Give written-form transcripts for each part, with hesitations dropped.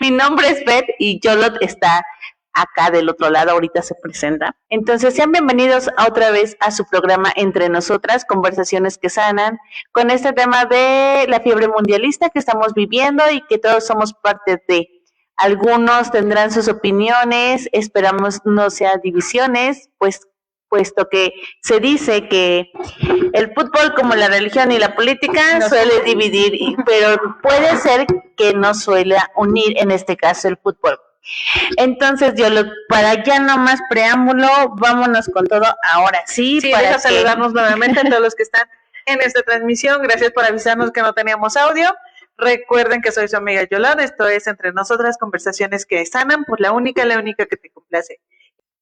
Mi nombre es Beth y Yolot está acá del otro lado, ahorita se presenta. Entonces, sean bienvenidos otra vez a su programa Entre Nosotras, conversaciones que sanan, con este tema de la fiebre mundialista que estamos viviendo y que todos somos parte de. Algunos tendrán sus opiniones, esperamos no sea divisiones, puesto que se dice que el fútbol, como la religión y la política, suele dividir, pero puede ser que no suele unir, en este caso el fútbol. Entonces, para ya no más preámbulo, vámonos con todo ahora sí. Para saludarnos nuevamente a todos los que están en esta transmisión. Gracias por avisarnos que no teníamos audio. Recuerden que soy su amiga Yolanda, esto es Entre Nosotras, conversaciones que sanan, por la única que te complace.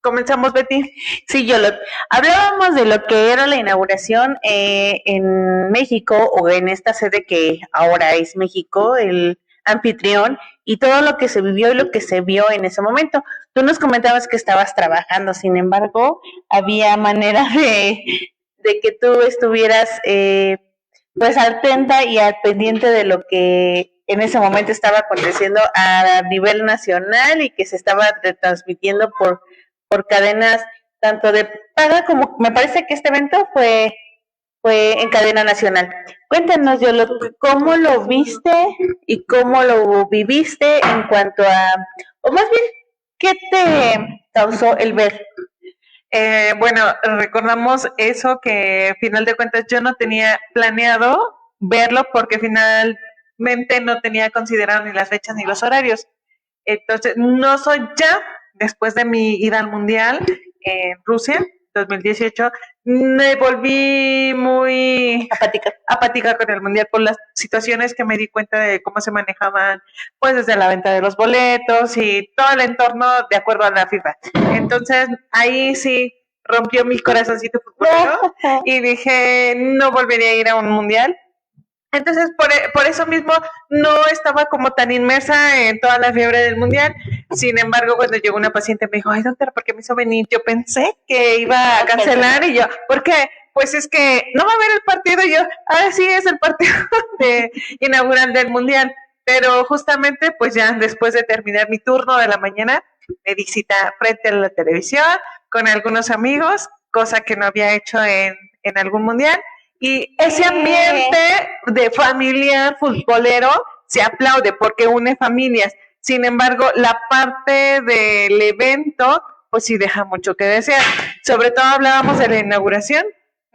Comenzamos, Betty. Sí, Yolot. Hablábamos de lo que era la inauguración en México, o en esta sede que ahora es México, el anfitrión, y todo lo que se vivió y lo que se vio en ese momento. Tú nos comentabas que estabas trabajando, sin embargo, había manera de que tú estuvieras pues atenta y al pendiente de lo que en ese momento estaba aconteciendo a nivel nacional y que se estaba retransmitiendo por cadenas tanto de paga como, me parece que este evento fue en cadena nacional. Cuéntanos, Yolo, ¿cómo lo viste y cómo lo viviste en cuanto a, o más bien, qué te causó el ver? Bueno, recordamos eso, que al final de cuentas yo no tenía planeado verlo porque finalmente no tenía considerado ni las fechas ni los horarios. Entonces, no soy ya, después de mi ida al Mundial en Rusia, 2018, me volví muy apática con el Mundial por las situaciones que me di cuenta de cómo se manejaban, pues desde la venta de los boletos y todo el entorno de acuerdo a la FIFA. Entonces, ahí sí rompió mi corazoncito futbolero y dije, no volvería a ir a un Mundial. Entonces, por eso mismo, no estaba como tan inmersa en toda la fiebre del Mundial. Sin embargo, cuando llegó una paciente, me dijo, ay, doctora, ¿por qué me hizo venir? Yo pensé que iba a cancelar, y yo, ¿por qué? Pues es que no va a haber el partido. Y yo, sí, es el partido inaugural del Mundial. Pero justamente, pues ya después de terminar mi turno de la mañana, me di cita frente a la televisión con algunos amigos, cosa que no había hecho en algún Mundial. Y ese ambiente de familia futbolero se aplaude porque une familias. Sin embargo, la parte del evento, pues sí deja mucho que desear. Sobre todo hablábamos de la inauguración.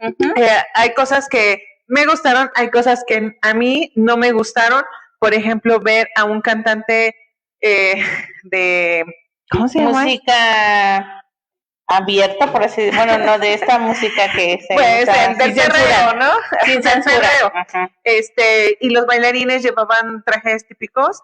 Uh-huh. Hay cosas que me gustaron, hay cosas que a mí no me gustaron. Por ejemplo, ver a un cantante de... ¿Cómo se llama? Música abierta, por así decirlo, bueno, no de esta música que se pues del perreo, ¿no? Sin censura. Ajá. Y los bailarines llevaban trajes típicos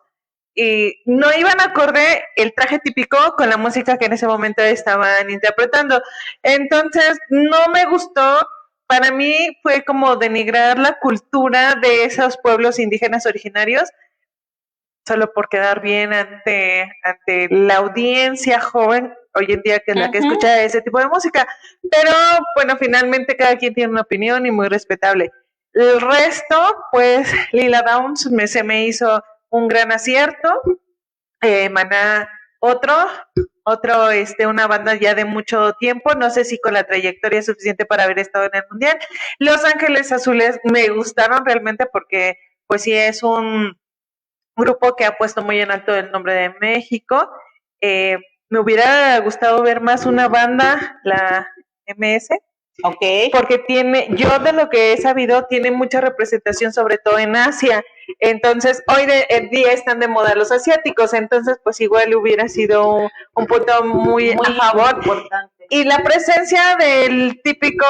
y no iban acorde el traje típico con la música que en ese momento estaban interpretando. Entonces, no me gustó. Para mí fue como denigrar la cultura de esos pueblos indígenas originarios solo por quedar bien ante la audiencia joven hoy en día, que es la que escucha ese tipo de música. Pero bueno, finalmente cada quien tiene una opinión y muy respetable. El resto, pues Lila Downs se me hizo un gran acierto. Maná, una banda ya de mucho tiempo, no sé si con la trayectoria suficiente para haber estado en el Mundial. Los Ángeles Azules me gustaron realmente porque pues sí es un grupo que ha puesto muy en alto el nombre de México. Me hubiera gustado ver más una banda, la MS, okay, porque yo de lo que he sabido, tiene mucha representación, sobre todo en Asia. Entonces, hoy en día están de moda los asiáticos, entonces pues igual hubiera sido un punto muy a favor. Importante. Y la presencia del típico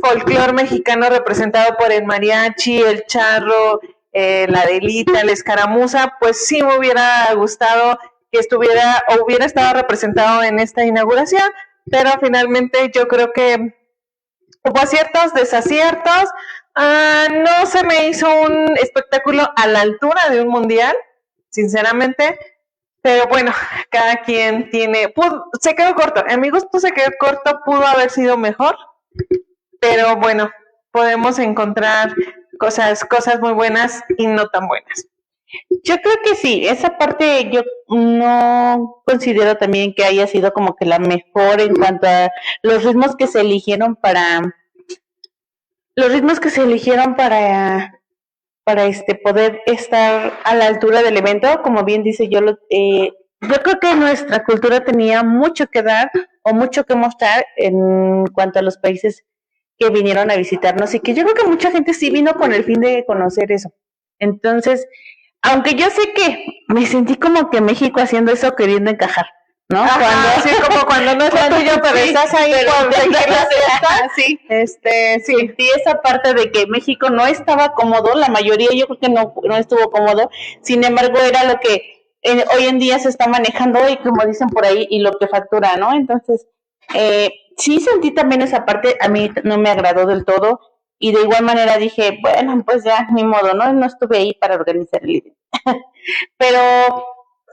folclore mexicano representado por el mariachi, el charro, la adelita, la escaramuza, pues sí me hubiera gustado que hubiera estado representado en esta inauguración, pero finalmente yo creo que hubo aciertos, desaciertos. No se me hizo un espectáculo a la altura de un mundial, sinceramente, pero bueno, cada quien se quedó corto, a mi gusto se quedó corto, pudo haber sido mejor, pero bueno, podemos encontrar cosas muy buenas y no tan buenas. Yo creo que sí, esa parte yo no considero también que haya sido como que la mejor en cuanto a los ritmos que se eligieron los ritmos que se eligieron para poder estar a la altura del evento, como bien dice yo creo que nuestra cultura tenía mucho que dar o mucho que mostrar en cuanto a los países que vinieron a visitarnos y que yo creo que mucha gente sí vino con el fin de conocer eso. Entonces, aunque yo sé que me sentí como que México haciendo eso queriendo encajar, ¿no? Ajá, cuando así como cuando no es lo tuyo, pero sí, estás ahí por seguir la fiesta. Sí, sí, sentí esa parte de que México no estaba cómodo, la mayoría yo creo que no estuvo cómodo, sin embargo era lo que hoy en día se está manejando y como dicen por ahí, y lo que factura, ¿no? Entonces, sí sentí también esa parte, a mí no me agradó del todo, y de igual manera dije, bueno, pues ya, ni modo, no estuve ahí para organizar el evento. Pero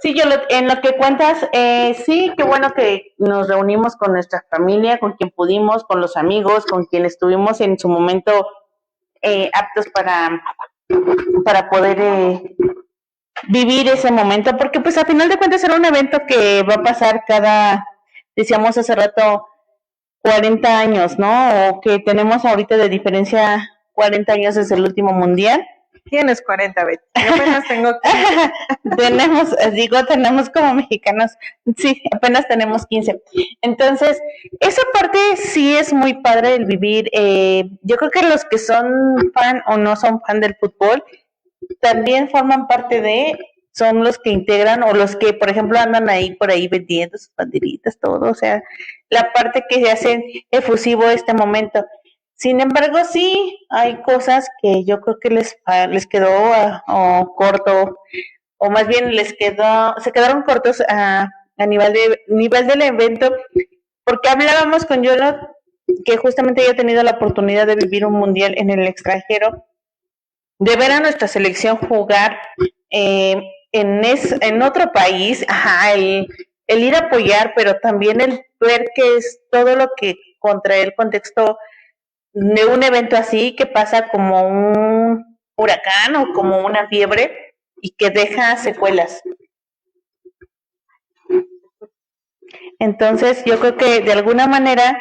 sí, en lo que cuentas, sí, qué bueno que nos reunimos con nuestra familia, con quien pudimos, con los amigos, con quien estuvimos en su momento aptos para poder vivir ese momento, porque pues a final de cuentas era un evento que va a pasar decíamos hace rato, 40 años, ¿no? O que tenemos ahorita de diferencia 40 años desde el último mundial. Tienes 40, Betty. Yo apenas tengo 15. Tenemos como mexicanos, sí, apenas tenemos 15. Entonces, esa parte sí es muy padre el vivir. Yo creo que los que son fan o no son fan del fútbol, también forman parte son los que integran o los que, por ejemplo, andan ahí por ahí vendiendo sus banderitas, todo, o sea, la parte que hacen efusivo este momento. Sin embargo, sí hay cosas que yo creo que les quedó corto, o más bien se quedaron cortos a nivel del evento, porque hablábamos con Yolo que justamente ella ha tenido la oportunidad de vivir un mundial en el extranjero, de ver a nuestra selección jugar en otro país, el ir a apoyar, pero también el ver que es todo lo que contra el contexto de un evento así que pasa como un huracán o como una fiebre y que deja secuelas. Entonces yo creo que de alguna manera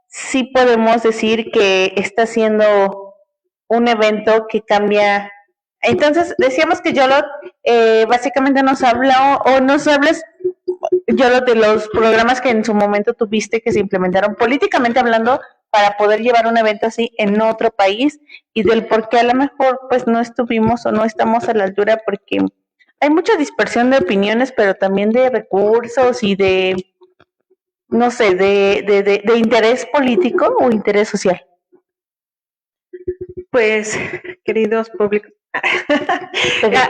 sí podemos decir que está siendo un evento que cambia. Entonces decíamos que Yolot básicamente nos habla o nos hables Yolot de los programas que en su momento tuviste que se implementaron políticamente hablando para poder llevar un evento así en otro país y del por qué a lo mejor pues no estuvimos o no estamos a la altura porque hay mucha dispersión de opiniones, pero también de recursos y no sé, de interés político o interés social. Pues, queridos públicos,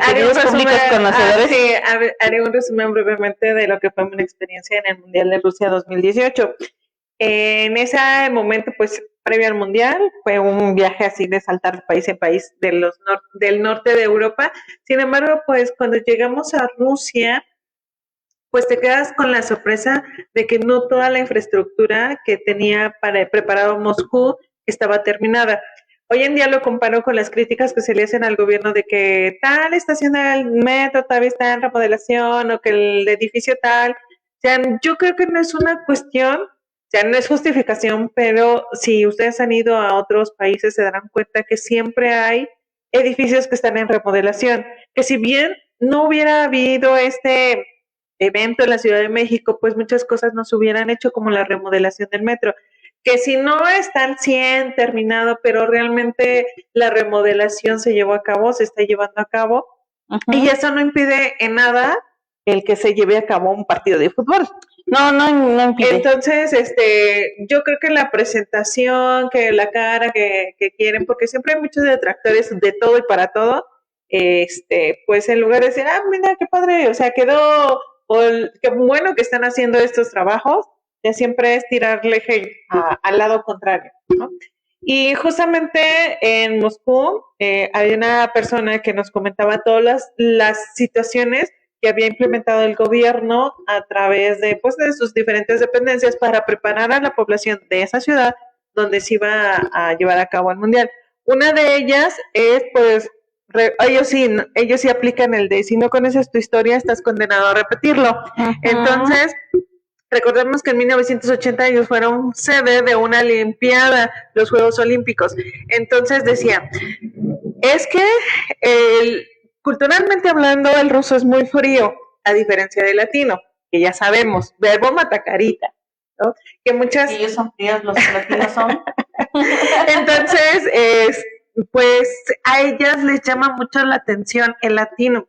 queridos públicos conocedores. Sí, haré un resumen brevemente de lo que fue mi experiencia en el Mundial de Rusia 2018. En ese momento, pues, previo al Mundial, fue un viaje así de saltar de país en país del norte de Europa. Sin embargo, pues, cuando llegamos a Rusia, pues te quedas con la sorpresa de que no toda la infraestructura que tenía preparado Moscú estaba terminada. Hoy en día lo comparo con las críticas que se le hacen al gobierno de que tal estación del metro todavía está en remodelación o que el edificio tal. O sea, yo creo que no es una cuestión, o sea, no es justificación, pero si ustedes han ido a otros países se darán cuenta que siempre hay edificios que están en remodelación, que si bien no hubiera habido este evento en la Ciudad de México, pues muchas cosas no se hubieran hecho como la remodelación del metro, que si no está al 100 terminado, pero realmente la remodelación se llevó a cabo, se está llevando a cabo, y eso no impide en nada el que se lleve a cabo un partido de fútbol. No impide. Entonces, yo creo que la presentación, que la cara que quieren, porque siempre hay muchos detractores de todo y para todo, pues en lugar de decir, mira qué padre, o sea, quedó, qué bueno que están haciendo estos trabajos, ya siempre es tirarle hate al lado contrario, ¿no? Y justamente en Moscú había una persona que nos comentaba todas las situaciones que había implementado el gobierno a través de, pues, de sus diferentes dependencias para preparar a la población de esa ciudad donde se iba a llevar a cabo el mundial. Una de ellas es, pues, ellos sí aplican el de si no conoces tu historia estás condenado a repetirlo. Entonces, recordemos que en 1980 ellos fueron sede de una olimpiada, los Juegos Olímpicos. Entonces decía, es que culturalmente hablando el ruso es muy frío, a diferencia del latino, que ya sabemos, verbo mata carita, ¿no? Que muchas... Ellos son fríos, los latinos son. Entonces, pues a ellas les llama mucho la atención el latino,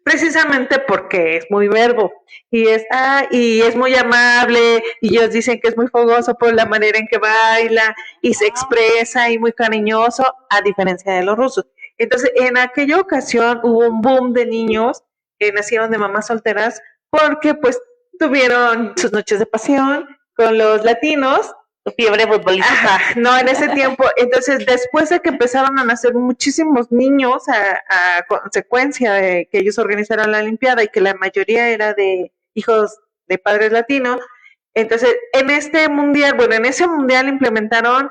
precisamente porque es muy verbo y es muy amable y ellos dicen que es muy fogoso por la manera en que baila y se expresa y muy cariñoso, a diferencia de los rusos. Entonces, en aquella ocasión hubo un boom de niños que nacieron de mamás solteras porque pues tuvieron sus noches de pasión con los latinos. Fiebre futbolística. No, en ese tiempo. Entonces, después de que empezaron a nacer muchísimos niños a consecuencia de que ellos organizaron la Olimpiada y que la mayoría era de hijos de padres latinos, entonces en ese mundial implementaron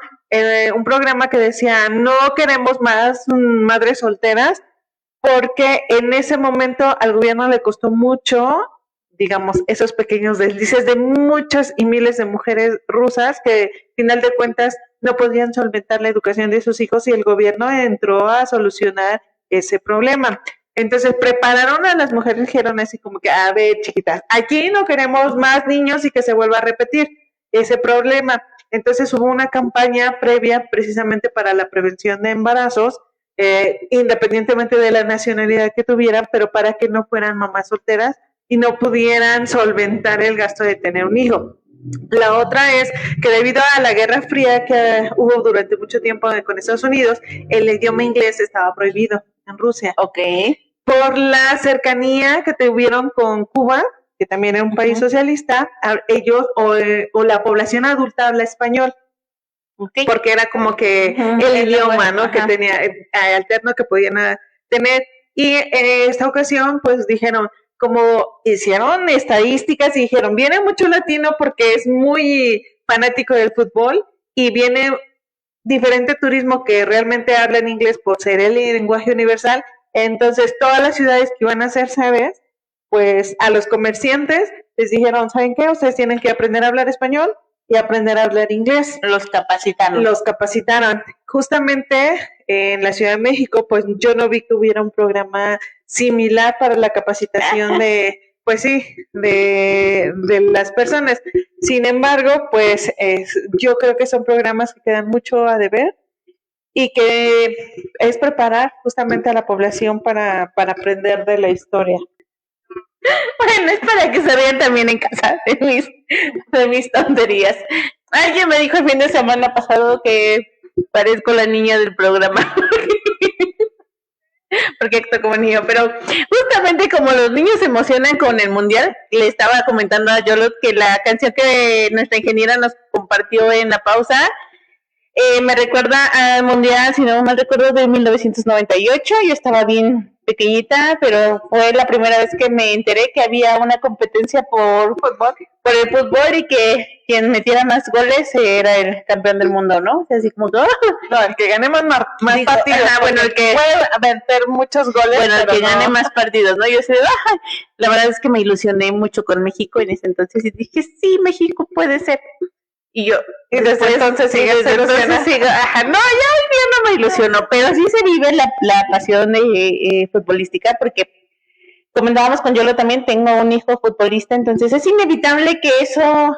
un programa que decía no queremos más madres solteras, porque en ese momento al gobierno le costó mucho, digamos, esos pequeños deslices de muchas y miles de mujeres rusas que, final de cuentas, no podían solventar la educación de sus hijos y el gobierno entró a solucionar ese problema. Entonces prepararon a las mujeres, dijeron así como que, a ver, chiquitas, aquí no queremos más niños y que se vuelva a repetir ese problema. Entonces hubo una campaña previa precisamente para la prevención de embarazos, independientemente de la nacionalidad que tuvieran, pero para que no fueran mamás solteras y no pudieran solventar el gasto de tener un hijo. La otra es que debido a la Guerra Fría que hubo durante mucho tiempo con Estados Unidos, el idioma inglés estaba prohibido en Rusia. Ok. Por la cercanía que tuvieron con Cuba, que también era un país socialista, ellos o la población adulta habla español. Okay. Porque era como que el idioma, ¿no? Que tenía alterno que podían tener. Y en esta ocasión, pues dijeron, como hicieron estadísticas y dijeron, viene mucho latino porque es muy fanático del fútbol y viene diferente turismo que realmente habla en inglés por ser el lenguaje universal. Entonces, todas las ciudades que iban a hacer sedes, pues a los comerciantes les dijeron, ¿saben qué? Ustedes tienen que aprender a hablar español y aprender a hablar inglés. Los capacitaron. Los capacitaron. Justamente en la Ciudad de México, pues yo no vi que hubiera un programa similar para la capacitación de, pues sí, de las personas. Sin embargo, pues yo creo que son programas que quedan mucho a deber y que es preparar justamente a la población para aprender de la historia. Bueno, es para que se vean también en casa de mis tonterías. Alguien me dijo el fin de semana pasado que parezco la niña del programa. Porque actúo como niño, pero justamente como los niños se emocionan con el mundial, le estaba comentando a Yolot que la canción que nuestra ingeniera nos compartió en la pausa me recuerda al mundial, si no mal recuerdo, de 1998. Yo estaba bien pequeñita, pero fue la primera vez que me enteré que había una competencia por el fútbol y que quien metiera más goles era el campeón del mundo, ¿no? O sea, así como no, el que gane más partidos. Bueno, el que puede meter muchos goles. Bueno, el que gane más partidos, ¿no? Yo sé, la verdad es que me ilusioné mucho con México en ese entonces y dije, sí, México puede ser. Y yo, y desde entonces sigo, no, ya no me ilusionó, pero sí se vive la pasión futbolística, porque comentábamos con Yolo también, tengo un hijo futbolista, entonces es inevitable que eso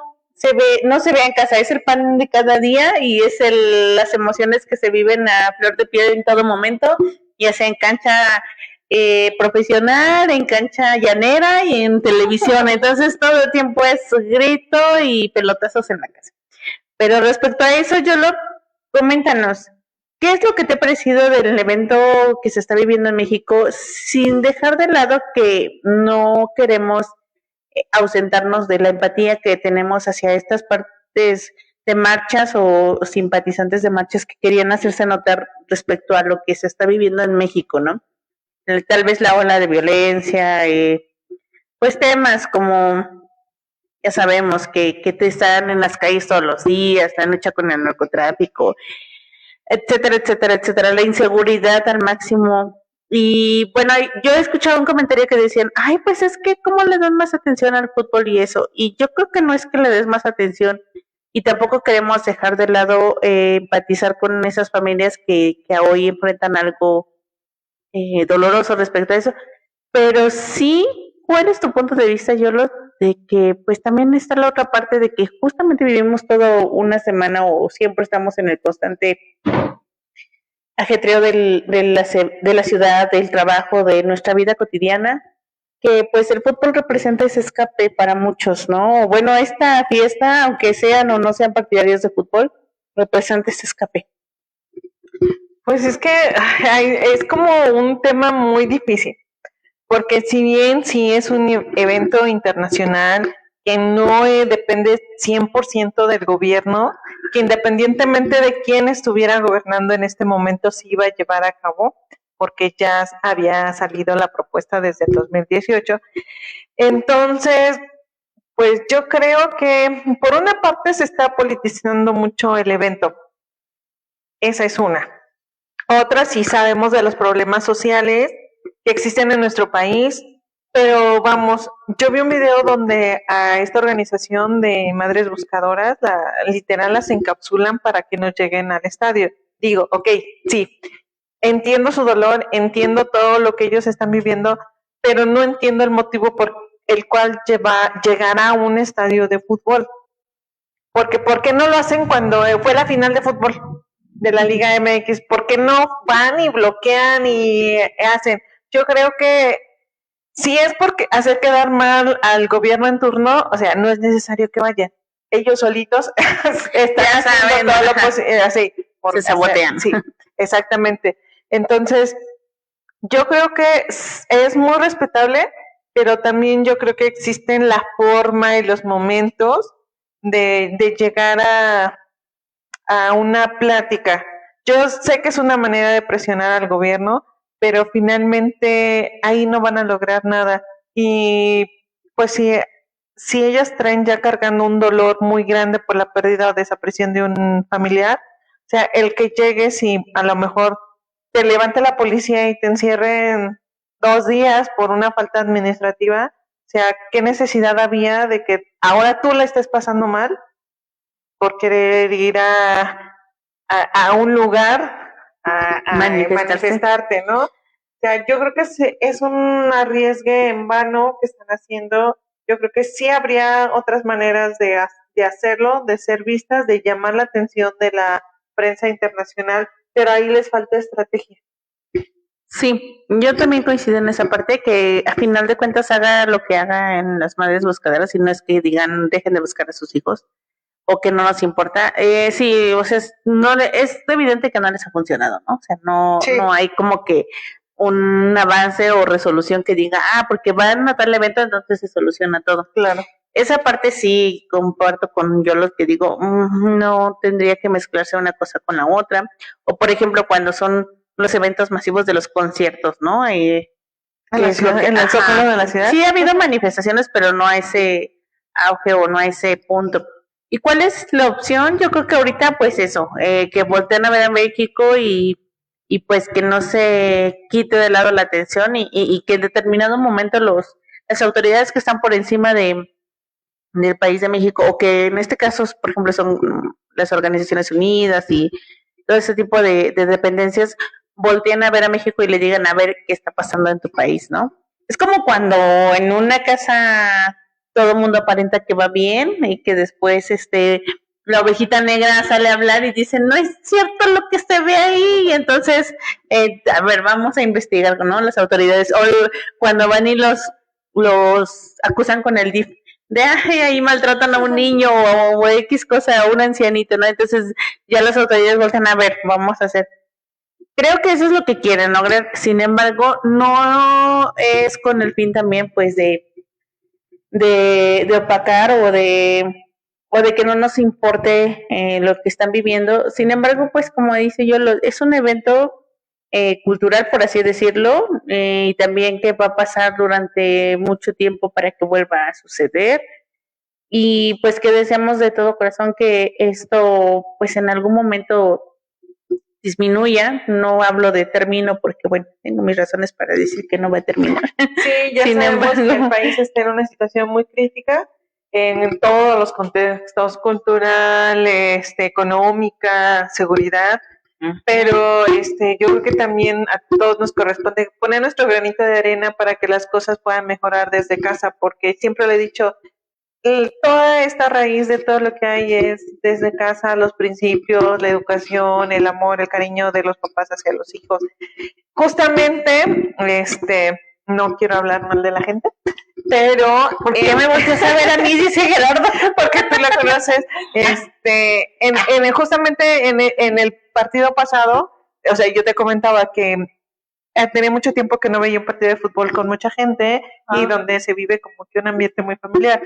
no se vea en casa, es el pan de cada día y es las emociones que se viven a flor de piel en todo momento, ya sea en cancha profesional, en cancha llanera y en televisión, entonces todo el tiempo es grito y pelotazos en la casa. Pero respecto a eso, Yolo, coméntanos, ¿qué es lo que te ha parecido del evento que se está viviendo en México, sin dejar de lado que no queremos ausentarnos de la empatía que tenemos hacia estas partes de marchas o simpatizantes de marchas que querían hacerse notar respecto a lo que se está viviendo en México, ¿no? Tal vez la ola de violencia, pues temas como... Ya sabemos que te están en las calles todos los días, la lucha con el narcotráfico, etcétera, etcétera, etcétera, la inseguridad al máximo. Y bueno, yo he escuchado un comentario que decían, ay, pues es que cómo le dan más atención al fútbol y eso. Y yo creo que no es que le des más atención y tampoco queremos dejar de lado empatizar con esas familias que hoy enfrentan algo doloroso respecto a eso. Pero sí, ¿cuál es tu punto de vista, Yolo? De que pues también está la otra parte de que justamente vivimos todo una semana o siempre estamos en el constante ajetreo de la ciudad, del trabajo, de nuestra vida cotidiana, que pues el fútbol representa ese escape para muchos, ¿no? Bueno, esta fiesta, aunque sean o no sean partidarios de fútbol, representa ese escape. Pues es que es como un tema muy difícil, porque si bien sí es un evento internacional que no depende 100% del gobierno, que independientemente de quién estuviera gobernando en este momento se iba a llevar a cabo, porque ya había salido la propuesta desde el 2018. Entonces, pues yo creo que por una parte se está politizando mucho el evento. Esa es una. Otra, sí sabemos de los problemas sociales que existen en nuestro país, pero vamos, yo vi un video donde a esta organización de madres buscadoras, literal las encapsulan para que no lleguen al estadio. Digo, ok, sí, entiendo su dolor, entiendo todo lo que ellos están viviendo, pero no entiendo el motivo por el cual llegará a un estadio de fútbol. Porque ¿por qué no lo hacen cuando fue la final de fútbol de la Liga MX? ¿Por qué no van y bloquean y hacen? Yo creo que si es porque hacer quedar mal al gobierno en turno, o sea, no es necesario que vayan. Ellos solitos están haciendo todo lo posible, así. Se sabotean. Sí, exactamente. Entonces, yo creo que es muy respetable, pero también yo creo que existen la forma y los momentos de llegar a una plática. Yo sé que es una manera de presionar al gobierno, pero finalmente ahí no van a lograr nada. Y pues si ellas traen ya cargando un dolor muy grande por la pérdida o desaparición de un familiar, o sea, el que llegues y a lo mejor te levante la policía y te encierren 2 días por una falta administrativa, o sea, ¿qué necesidad había de que ahora tú la estés pasando mal por querer ir a un lugar a manifestarte, ¿no? O sea, yo creo que es un arriesgue en vano que están haciendo. Yo creo que sí habría otras maneras de hacerlo, de ser vistas, de llamar la atención de la prensa internacional, pero ahí les falta estrategia. Sí, yo también coincido en esa parte, que a final de cuentas haga lo que haga en las madres buscadoras y no es que digan dejen de buscar a sus hijos o que no nos importa. Sí, o sea, es evidente que no les ha funcionado, ¿no? O sea, no hay como que un avance o resolución que diga, porque van a tal evento, entonces se soluciona todo. Claro. Esa parte sí comparto con yo lo que digo, no tendría que mezclarse una cosa con la otra. O por ejemplo, cuando son los eventos masivos de los conciertos, ¿no? ¿En el Zócalo de la ciudad? Sí ha habido manifestaciones, pero no a ese auge o no a ese punto. ¿Y cuál es la opción? Yo creo que ahorita pues eso, que volteen a ver a México y pues que no se quite de lado la atención y que en determinado momento las autoridades que están por encima del país de México, o que en este caso, por ejemplo, son las Organizaciones Unidas y todo ese tipo de dependencias, volteen a ver a México y le digan a ver qué está pasando en tu país, ¿no? Es como cuando en una casa todo el mundo aparenta que va bien y que después la ovejita negra sale a hablar y dice, no es cierto lo que se ve ahí, y entonces, a ver, vamos a investigar, ¿no? Las autoridades, o cuando van y los acusan con el DIF, de ahí maltratan a un niño o X cosa, a un ancianito, ¿no? Entonces ya las autoridades voltean a ver, vamos a hacer. Creo que eso es lo que quieren lograr, sin embargo, no es con el fin también, pues, de opacar o de que no nos importe lo que están viviendo. Sin embargo, pues como dice yo, es un evento cultural, por así decirlo, y también que va a pasar durante mucho tiempo para que vuelva a suceder. Y pues que deseamos de todo corazón que esto, pues en algún momento disminuya. No hablo de término porque, bueno, tengo mis razones para decir que no va a terminar. Sí, ya sabemos que el país está en una situación muy crítica en todos los contextos, cultural, económica, seguridad, pero yo creo que también a todos nos corresponde poner nuestro granito de arena para que las cosas puedan mejorar desde casa, porque siempre le he dicho, toda esta raíz de todo lo que hay es desde casa, los principios, la educación, el amor, el cariño de los papás hacia los hijos. Justamente, no quiero hablar mal de la gente, pero ¿por qué me volteas a ver a mí? Dice Gerardo, porque tú la conoces. Justamente en el partido pasado, o sea, yo te comentaba que tenía mucho tiempo que no veía un partido de fútbol con mucha gente y donde se vive como que un ambiente muy familiar.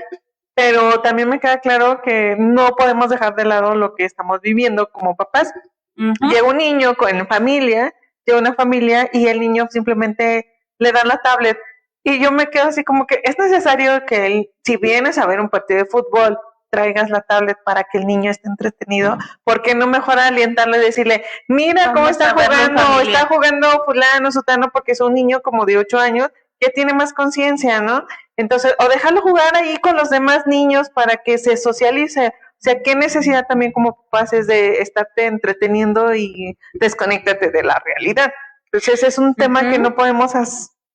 Pero también me queda claro que no podemos dejar de lado lo que estamos viviendo como papás. Llega un niño con familia, llega una familia y el niño simplemente le dan la tablet. Y yo me quedo así como que es necesario que si vienes a ver un partido de fútbol, traigas la tablet para que el niño esté entretenido. ¿Por qué no mejor alientarle y decirle, mira cómo está jugando fulano, sutano, porque es un niño como de 8 años que tiene más conciencia, ¿no? Entonces, o dejarlo jugar ahí con los demás niños para que se socialice. O sea, ¿qué necesidad también como papás es de estarte entreteniendo y desconéctate de la realidad? Entonces, es un tema que no podemos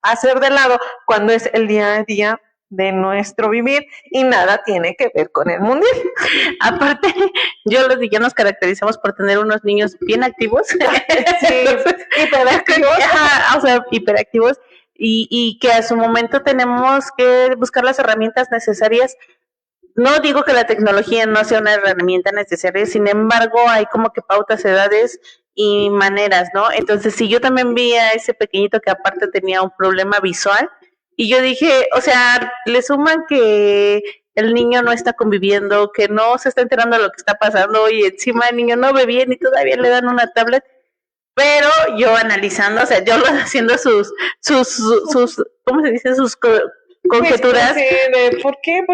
hacer de lado cuando es el día a día de nuestro vivir y nada tiene que ver con el mundial. Aparte, yo nos caracterizamos por tener unos niños bien activos. Sí, hiperactivos. O sea, hiperactivos. Y que a su momento tenemos que buscar las herramientas necesarias. No digo que la tecnología no sea una herramienta necesaria, sin embargo hay como que pautas, edades y maneras, ¿no? Entonces, si yo también vi a ese pequeñito que aparte tenía un problema visual, y yo dije, o sea, le suman que el niño no está conviviendo, que no se está enterando de lo que está pasando, y encima el niño no ve bien y todavía le dan una tablet. Pero yo analizando, o sea, yo haciendo sus ¿cómo se dice? Sus conjeturas. Pues, sí, ¿por qué?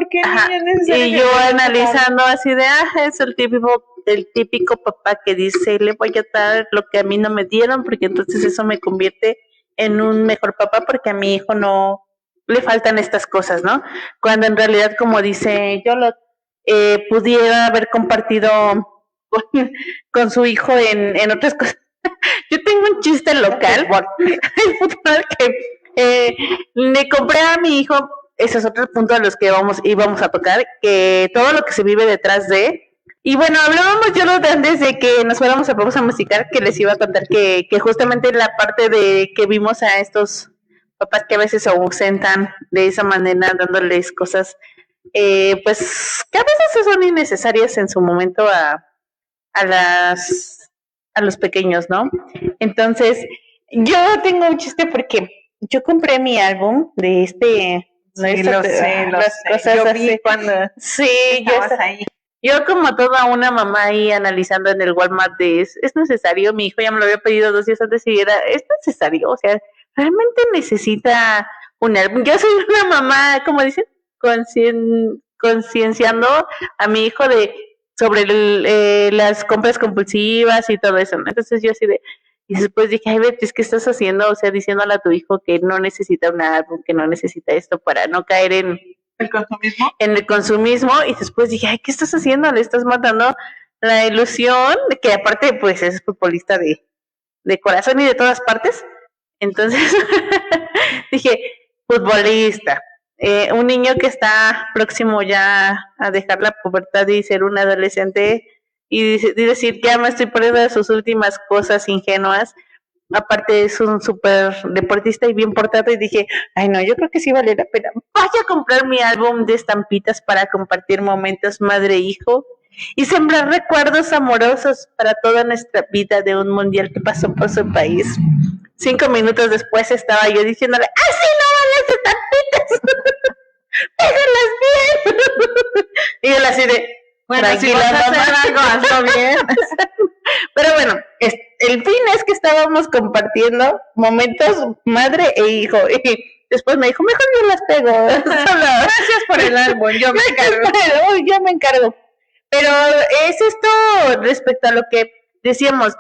Y yo analizando así de, es el típico papá que dice, le voy a dar lo que a mí no me dieron, porque entonces eso me convierte en un mejor papá, porque a mi hijo no le faltan estas cosas, ¿no? Cuando en realidad, como dice, yo pudiera haber compartido con su hijo en otras cosas. Yo tengo un chiste local, el fútbol, que le compré a mi hijo, ese es otro punto de los que íbamos a tocar, que todo lo que se vive detrás de, y bueno, hablábamos yo antes de que nos fuéramos a pausa musical, que les iba a contar que justamente la parte de que vimos a estos papás que a veces se ausentan de esa manera, dándoles cosas, pues que a veces son innecesarias en su momento a los pequeños, ¿no? Entonces, yo tengo un chiste porque yo compré mi álbum de sí, lo sé. Cosas yo así. Vi cuando sí, ahí. Yo como toda una mamá ahí analizando en el Walmart ¿es necesario? Mi hijo ya me lo había pedido 2 días antes y ¿es necesario? O sea, ¿realmente necesita un álbum? Yo soy una mamá, como dicen, concienciando a mi hijo sobre las compras compulsivas y todo eso, ¿no? Entonces yo así y después dije, ay, Betis, ¿qué estás haciendo? O sea, diciéndole a tu hijo que no necesita un álbum, que no necesita esto para no caer en el consumismo. En el consumismo, y después dije, ay, ¿qué estás haciendo? Le estás matando la ilusión, que aparte, pues, es futbolista de corazón y de todas partes. Entonces, dije, futbolista, un niño que está próximo ya a dejar la pubertad y ser un adolescente y decir, ya me estoy poniendo de sus últimas cosas ingenuas. Aparte es un súper deportista y bien portado y dije, ay no, yo creo que sí vale la pena. Voy a comprar mi álbum de estampitas para compartir momentos madre-hijo y sembrar recuerdos amorosos para toda nuestra vida de un mundial que pasó por su país. 5 minutos después estaba yo diciéndole, ¡así no van las estampitas! ¡Pégalas bien! Y él así de, bueno, tranquila, si vas a hacer algo, hazlo bien. Pero bueno, el fin es que estábamos compartiendo momentos madre e hijo. Y después me dijo, mejor yo las pego. Gracias por el álbum, yo me encargo. Pero es esto respecto a lo que decíamos.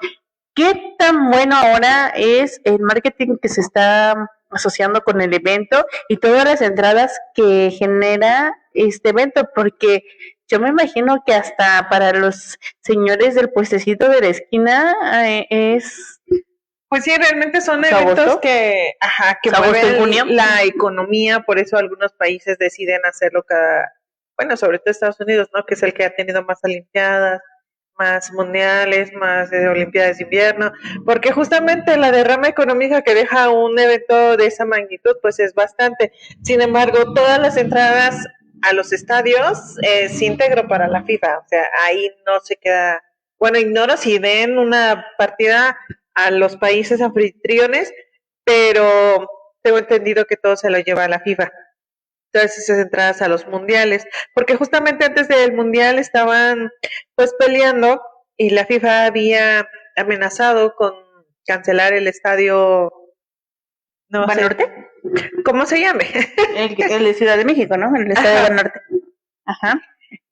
¿Qué tan bueno ahora es el marketing que se está asociando con el evento y todas las entradas que genera este evento? Porque yo me imagino que hasta para los señores del puestecito de la esquina es Pues sí, realmente son ¿agosto? eventos que, que mueven la economía, por eso algunos países deciden hacerlo bueno, sobre todo Estados Unidos, ¿no? Que es el que ha tenido más olimpiadas, más mundiales, más olimpiadas de invierno, porque justamente la derrama económica que deja un evento de esa magnitud, pues es bastante. Sin embargo, todas las entradas a los estadios es íntegro para la FIFA, o sea, ahí no se queda, bueno, ignoro si den una partida a los países anfitriones, pero tengo entendido que todo se lo lleva a la FIFA. Todas esas entradas a los mundiales, porque justamente antes del mundial estaban pues peleando y la FIFA había amenazado con cancelar el estadio ¿Banorte? ¿Cómo se llame? El de Ciudad de México, ¿no? El estadio Banorte. Ajá.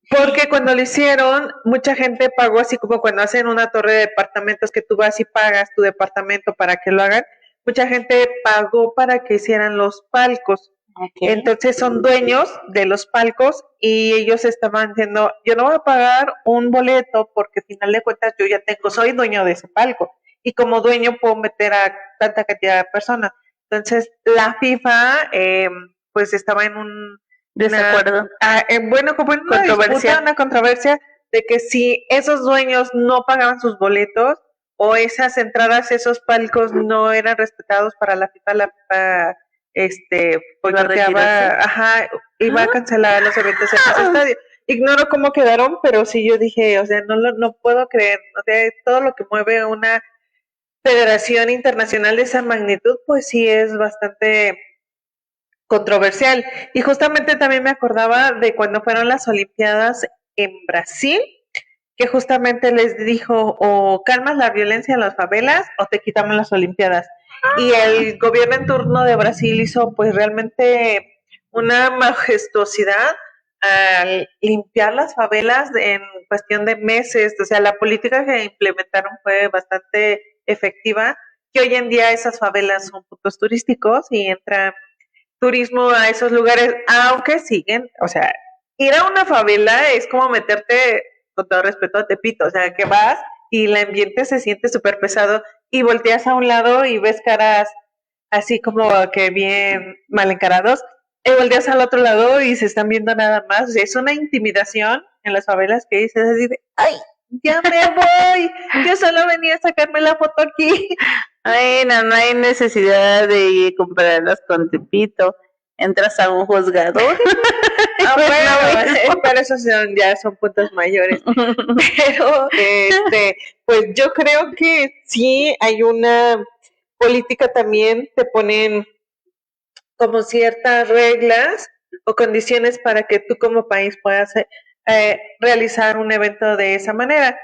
Porque cuando lo hicieron, mucha gente pagó, así como cuando hacen una torre de departamentos que tú vas y pagas tu departamento para que lo hagan, mucha gente pagó para que hicieran los palcos. Okay. Entonces son dueños de los palcos y ellos estaban diciendo, yo no voy a pagar un boleto porque al final de cuentas yo ya soy dueño de ese palco y como dueño puedo meter a tanta cantidad de personas. Entonces la FIFA pues estaba en un desacuerdo. Bueno, como en una controversia de que si esos dueños no pagaban sus boletos o esas entradas, esos palcos no eran respetados para la FIFA, iba a cancelar los eventos en ese estadio. Ignoro cómo quedaron, pero sí yo dije, o sea, no puedo creer, o sea, todo lo que mueve una federación internacional de esa magnitud, pues sí es bastante controversial. Y justamente también me acordaba de cuando fueron las Olimpiadas en Brasil, que justamente les dijo o calmas la violencia en las favelas o te quitamos las Olimpiadas. Y el gobierno en turno de Brasil hizo pues realmente una majestuosidad al limpiar las favelas en cuestión de meses. O sea, la política que implementaron fue bastante efectiva, que hoy en día esas favelas son puntos turísticos y entran turismo a esos lugares, aunque siguen, o sea, ir a una favela es como meterte, con todo respeto, a Tepito, o sea, que vas y el ambiente se siente súper pesado y volteas a un lado y ves caras así como que bien mal encarados, y volteas al otro lado y se están viendo nada más, o sea, es una intimidación en las favelas que dices así de, ¡ay! Ya me voy, yo solo venía a sacarme la foto aquí. Ay, no hay necesidad de comprarlas con Tepito. Entras a un juzgador. Pero esos ya son puntos mayores. Pero, pues yo creo que sí hay una política también, te ponen como ciertas reglas o condiciones para que tú como país puedas realizar un evento de esa manera.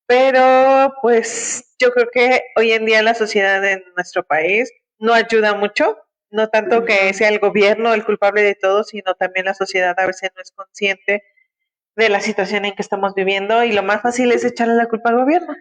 Pero pues yo creo que hoy en día la sociedad en nuestro país no ayuda mucho, no tanto que sea el gobierno el culpable de todo, sino también la sociedad a veces no es consciente de la situación en que estamos viviendo y lo más fácil es echarle la culpa al gobierno.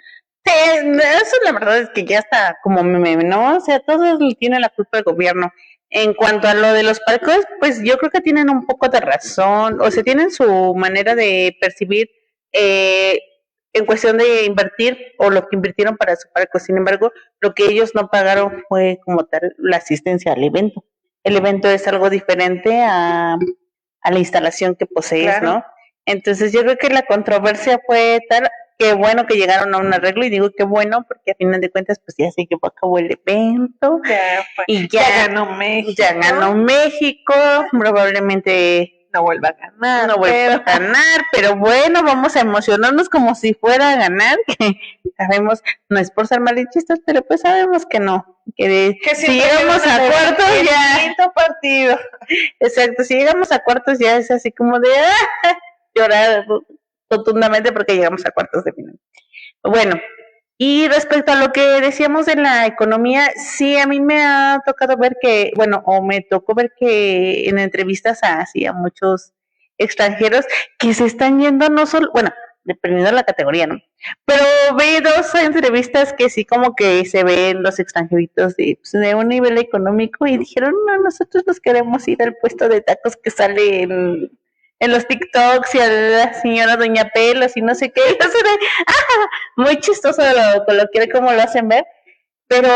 Sí, eso la verdad es que ya está como meme, ¿no? O sea, todos tienen la culpa del gobierno. En cuanto a lo de los palcos, pues yo creo que tienen un poco de razón, o sea, tienen su manera de percibir en cuestión de invertir o lo que invirtieron para su palco. Sin embargo, lo que ellos no pagaron fue como tal la asistencia al evento. El evento es algo diferente a la instalación que posees, claro, ¿no? Entonces yo creo que la controversia fue tal, qué bueno que llegaron a un arreglo, y digo qué bueno porque a final de cuentas pues ya se llevó a cabo el evento y ya ganó México. Ya ganó México, probablemente no vuelva a ganar, pero bueno, vamos a emocionarnos como si fuera a ganar, que sabemos, no es por ser malinchistas, pero pues sabemos que no, que si llegamos a cuartos ya quinto partido. Exacto, si llegamos a cuartos ya es así como de llorar rotundamente porque llegamos a cuartos de final. Bueno, y respecto a lo que decíamos de la economía, sí, a mí me ha tocado ver que, bueno, o me tocó ver que en entrevistas a muchos extranjeros que se están yendo no solo, bueno, dependiendo de la categoría, ¿no? Pero ve dos entrevistas que sí como que se ven los extranjeritos de un nivel económico y dijeron, no, nosotros nos queremos ir al puesto de tacos que sale en los TikToks y a la señora Doña Pelos y no sé qué. Muy chistoso lo coloquial como lo hacen ver, pero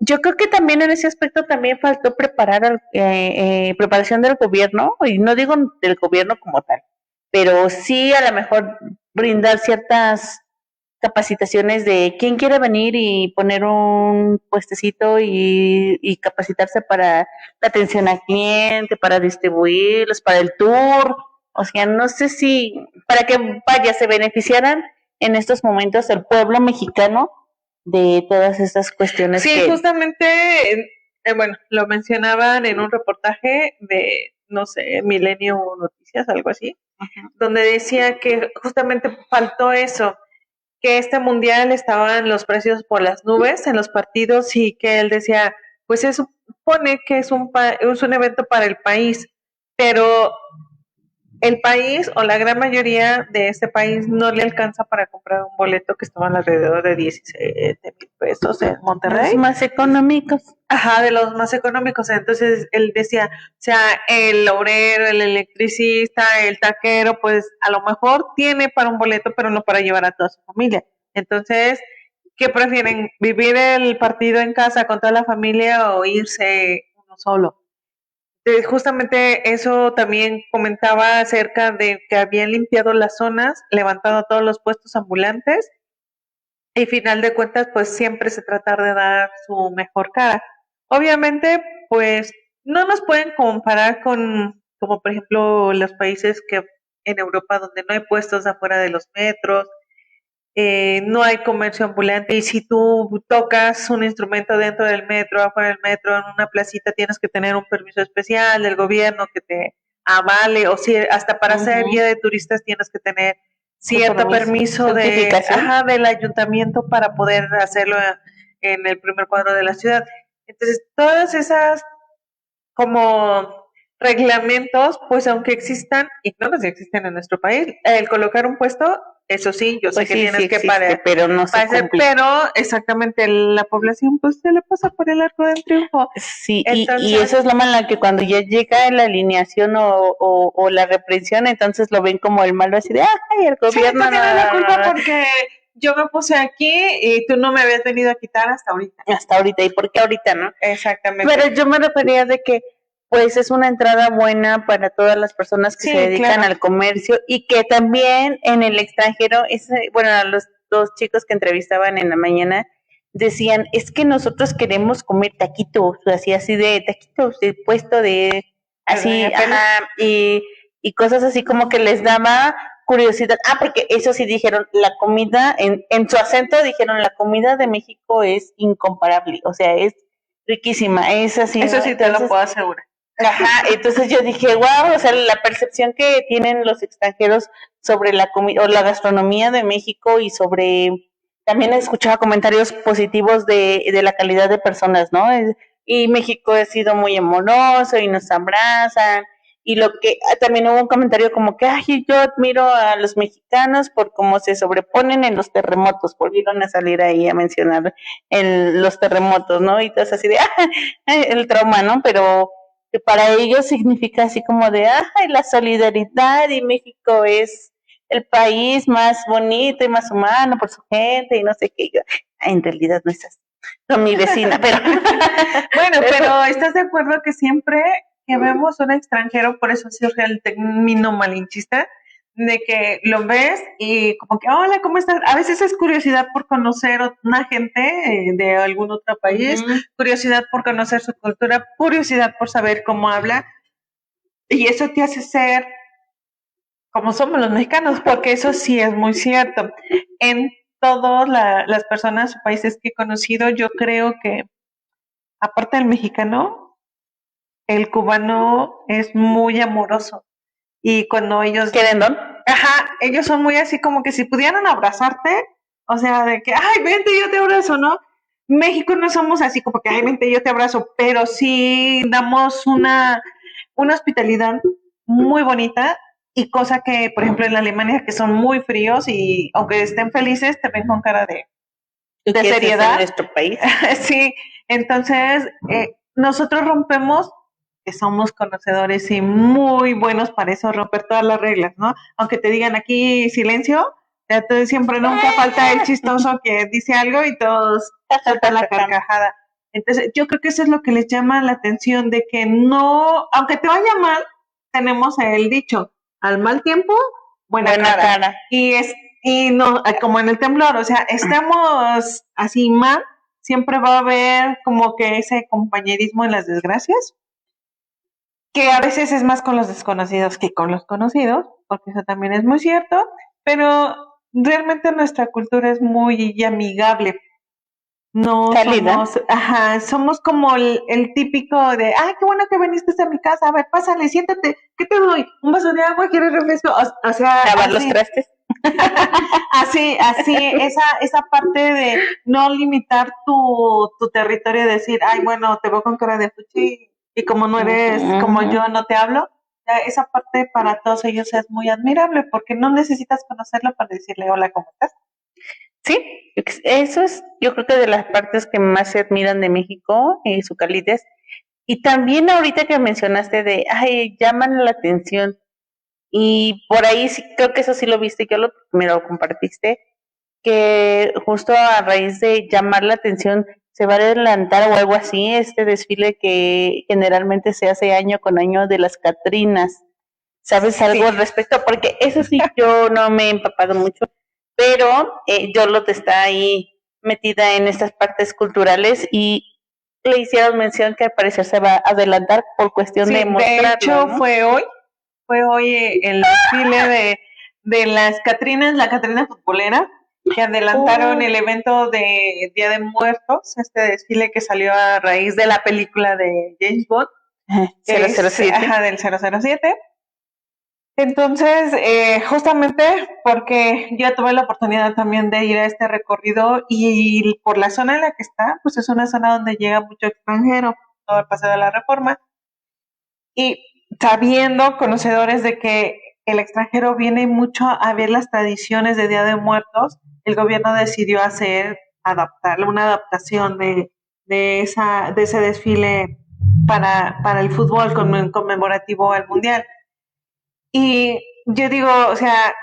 yo creo que también en ese aspecto también faltó preparación del gobierno, y no digo del gobierno como tal, pero sí a lo mejor brindar ciertas capacitaciones de quién quiere venir y poner un puestecito y capacitarse para la atención al cliente, para distribuirlos, para el tour. O sea, no sé si para que vaya, se beneficiaran en estos momentos el pueblo mexicano de todas estas cuestiones. Sí, justamente, bueno, lo mencionaban en un reportaje de, no sé, Milenio Noticias, algo así, donde decía que justamente faltó eso, que este mundial estaban los precios por las nubes en los partidos y que él decía, pues se supone que es un evento para el país, pero el país o la gran mayoría de este país no le alcanza para comprar un boleto que estaban alrededor de 17,000 pesos en Monterrey. Los más económicos. Ajá, de los más económicos. Entonces él decía, o sea, el obrero, el electricista, el taquero, pues a lo mejor tiene para un boleto, pero no para llevar a toda su familia. Entonces, ¿qué prefieren? ¿Vivir el partido en casa con toda la familia o irse uno solo? Justamente eso también comentaba acerca de que habían limpiado las zonas, levantado todos los puestos ambulantes y final de cuentas pues siempre se trata de dar su mejor cara. Obviamente pues no nos pueden comparar con como por ejemplo los países que en Europa donde no hay puestos afuera de los metros, no hay comercio ambulante y si tú tocas un instrumento dentro del metro, afuera del metro, en una placita, tienes que tener un permiso especial del gobierno que te avale o si hasta para ser guía de turistas tienes que tener cierto permiso del ayuntamiento para poder hacerlo en el primer cuadro de la ciudad. Entonces, todas esas como reglamentos, pues aunque existan, y no los existen en nuestro país, el colocar un puesto, eso sí, yo sé que tienes que pagar, pero no se cumple. Pero exactamente la población pues se le pasa por el arco del triunfo. Sí, entonces, y eso es lo malo, que cuando ya llega la alineación o la reprensión, entonces lo ven como el malo, así de, ay, el gobierno no tiene la culpa porque yo me puse aquí y tú no me habías venido a quitar hasta ahorita. Hasta ahorita, ¿y por qué ahorita, no? Exactamente. Pero yo me refería de que pues es una entrada buena para todas las personas que se dedican al comercio y que también en el extranjero, bueno, a los dos chicos que entrevistaban en la mañana decían, es que nosotros queremos comer taquitos, así de taquitos de puesto de así, ajá, y cosas así como que les daba curiosidad. Porque eso sí dijeron, la comida, en su acento dijeron, la comida de México es incomparable, o sea, es riquísima, es así. Eso sí, entonces, te lo puedo asegurar. Ajá, entonces yo dije, wow, o sea, la percepción que tienen los extranjeros sobre la comida o la gastronomía de México y sobre, también he escuchado comentarios positivos de la calidad de personas, ¿no? Y México ha sido muy amoroso y nos abrazan, y lo que también hubo un comentario como que, ay, yo admiro a los mexicanos por cómo se sobreponen en los terremotos, volvieron a salir ahí a mencionar los terremotos, ¿no? Y todo así de, el trauma, ¿no? Pero que para ellos significa así como de, ay, la solidaridad, y México es el país más bonito y más humano por su gente y no sé qué. En realidad no es así, son mi vecina, pero bueno, pero ¿estás de acuerdo que siempre que vemos un extranjero, por eso surge el término malinchista, de que lo ves y como que, hola, ¿cómo estás? A veces es curiosidad por conocer a una gente de algún otro país, curiosidad por conocer su cultura, curiosidad por saber cómo habla, y eso te hace ser como somos los mexicanos, porque eso sí es muy cierto. En todas las personas o países que he conocido, yo creo que, aparte del mexicano, el cubano es muy amoroso. Y cuando ellos... ¿Querendón? Ajá, ellos son muy así como que si pudieran abrazarte, o sea, de que, ay, vente, yo te abrazo, ¿no? México no somos así como que, ay, vente, yo te abrazo, pero sí damos una hospitalidad muy bonita y cosa que, por ejemplo, en Alemania, que son muy fríos y aunque estén felices, te ven con cara de seriedad. En nuestro país. Sí, entonces nosotros rompemos, que somos conocedores y muy buenos para eso, romper todas las reglas, ¿no? Aunque te digan aquí silencio, ya siempre nunca falta el chistoso que dice algo y todos saltan la carcajada. Entonces, yo creo que eso es lo que les llama la atención, de que no, aunque te vaya mal, tenemos el dicho, al mal tiempo, buena cara. Y no, como en el temblor, o sea, estamos así mal, siempre va a haber como que ese compañerismo en las desgracias, que a veces es más con los desconocidos que con los conocidos, porque eso también es muy cierto, pero realmente nuestra cultura es muy amigable. No Cálida. somos como el típico de, qué bueno que viniste a mi casa, a ver, pásale, siéntate, ¿qué te doy? ¿Un vaso de agua? ¿Quieres refresco? O sea, lavar los trastes. así, esa parte de no limitar tu territorio, de decir, ay, bueno, te veo con cara de fuchi y como no eres como yo, no te hablo. Esa parte para todos ellos es muy admirable porque no necesitas conocerlo para decirle hola, ¿cómo estás? Sí, eso es, yo creo que de las partes que más se admiran de México, su calidez. Y también ahorita que mencionaste de, llaman la atención. Y por ahí sí, creo que eso sí lo viste, me lo compartiste, que justo a raíz de llamar la atención se va a adelantar o algo así este desfile que generalmente se hace año con año de las Catrinas. ¿Sabes algo al respecto? Porque eso sí yo no me he empapado mucho, pero yo lo te está ahí metida en estas partes culturales y le hicieron mención que al parecer se va a adelantar por cuestión de mostrarlo. De hecho, ¿no? Fue hoy el desfile de las Catrinas, la Catrina futbolera, que adelantaron el evento de Día de Muertos, este desfile que salió a raíz de la película de James Bond, 007. Del 007. Entonces, justamente porque yo tuve la oportunidad también de ir a este recorrido y por la zona en la que está, pues es una zona donde llega mucho extranjero, todo el paseo de la Reforma, y sabiendo, conocedores de que el extranjero viene mucho a ver las tradiciones de Día de Muertos, el gobierno decidió adaptar una adaptación de ese desfile para el fútbol conmemorativo al Mundial. Y yo digo, o sea,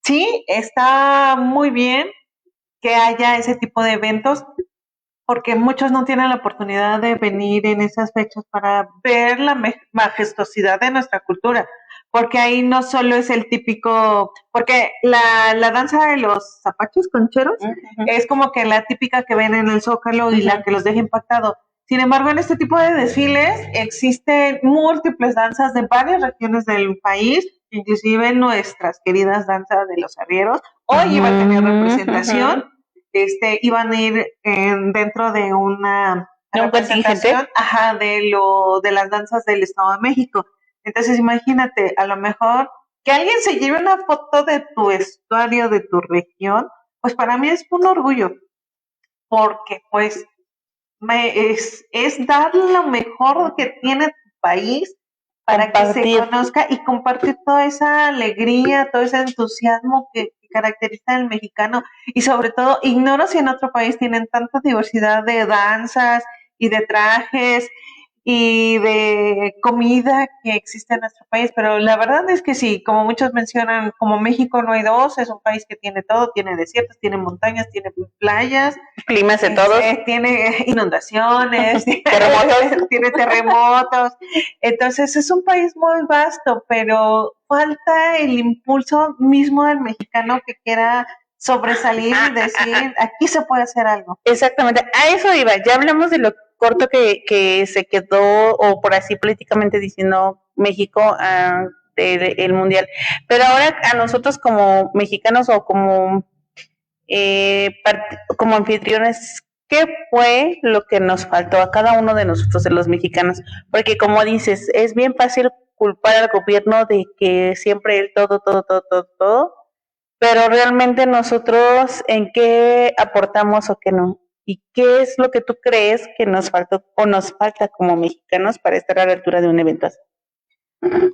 sí, está muy bien que haya ese tipo de eventos, porque muchos no tienen la oportunidad de venir en esas fechas para ver la majestuosidad de nuestra cultura, porque ahí no solo es el típico, porque la danza de los zapaches concheros es como que la típica que ven en el Zócalo y la que los deja impactado. Sin embargo, en este tipo de desfiles existen múltiples danzas de varias regiones del país, inclusive nuestras queridas danzas de los arrieros. Hoy iba a tener representación. Iban a ir dentro de una representación de las danzas del Estado de México. Entonces, imagínate, a lo mejor que alguien se lleve una foto de tu vestuario, de tu región, pues para mí es un orgullo, porque pues es dar lo mejor que tiene tu país para que se conozca y compartir toda esa alegría, todo ese entusiasmo que caracteriza al mexicano. Y sobre todo, ignoro si en otro país tienen tanta diversidad de danzas y de trajes y de comida que existe en nuestro país, pero la verdad es que sí, como muchos mencionan, como México no hay dos, es un país que tiene todo, tiene desiertos, tiene montañas, tiene playas, climas de todos, tiene inundaciones, tiene terremotos, entonces es un país muy vasto, pero falta el impulso mismo del mexicano que quiera sobresalir y decir, aquí se puede hacer algo. Exactamente, a eso iba, ya hablamos de lo corto que se quedó, o por así políticamente diciendo, México el Mundial, pero ahora a nosotros como mexicanos o como anfitriones, ¿qué fue lo que nos faltó a cada uno de nosotros, de los mexicanos? Porque como dices, es bien fácil culpar al gobierno de que siempre él todo, pero realmente nosotros en qué aportamos o qué no. ¿Y qué es lo que tú crees que nos faltó o nos falta como mexicanos para estar a la altura de un evento así?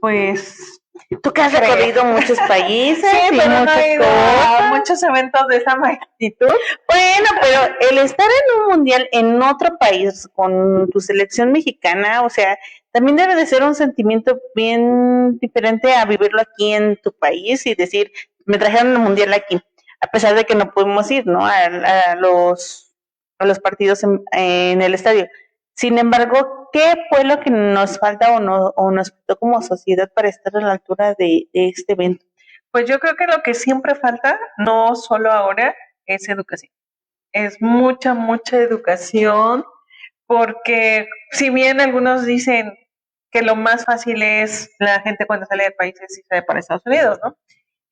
Pues Tú que has recorrido muchos países sí, y pero no muchas he ido a muchos eventos de esa magnitud. Bueno, pero el estar en un mundial en otro país con tu selección mexicana, o sea, también debe de ser un sentimiento bien diferente a vivirlo aquí en tu país y decir, me trajeron el mundial aquí, a pesar de que no pudimos ir, ¿no? A los partidos en el estadio. Sin embargo, ¿qué fue lo que nos falta o nos faltó como sociedad para estar a la altura de este evento? Pues yo creo que lo que siempre falta, no solo ahora, es educación. Es mucha, mucha educación, porque si bien algunos dicen que lo más fácil es la gente cuando sale del país es irse para Estados Unidos, ¿no?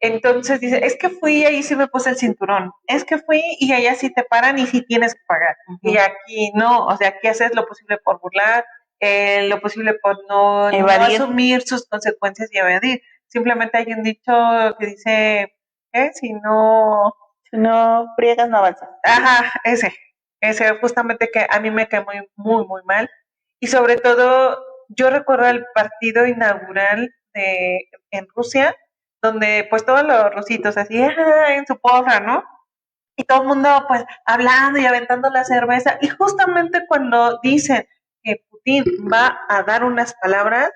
Entonces dice, es que fui y ahí sí me puse el cinturón, es que fui y allá sí te paran y sí tienes que pagar. Y aquí no, o sea, aquí haces lo posible por burlar, lo posible por no asumir sus consecuencias y evadir. Simplemente hay un dicho que dice, ¿qué? Si no friegas, no avanzas. Ajá, ese justamente que a mí me cae muy, muy, muy mal. Y sobre todo, yo recuerdo el partido inaugural en Rusia, donde pues todos los rusitos así, en su porra, ¿no? Y todo el mundo pues hablando y aventando la cerveza. Y justamente cuando dicen que Putin va a dar unas palabras,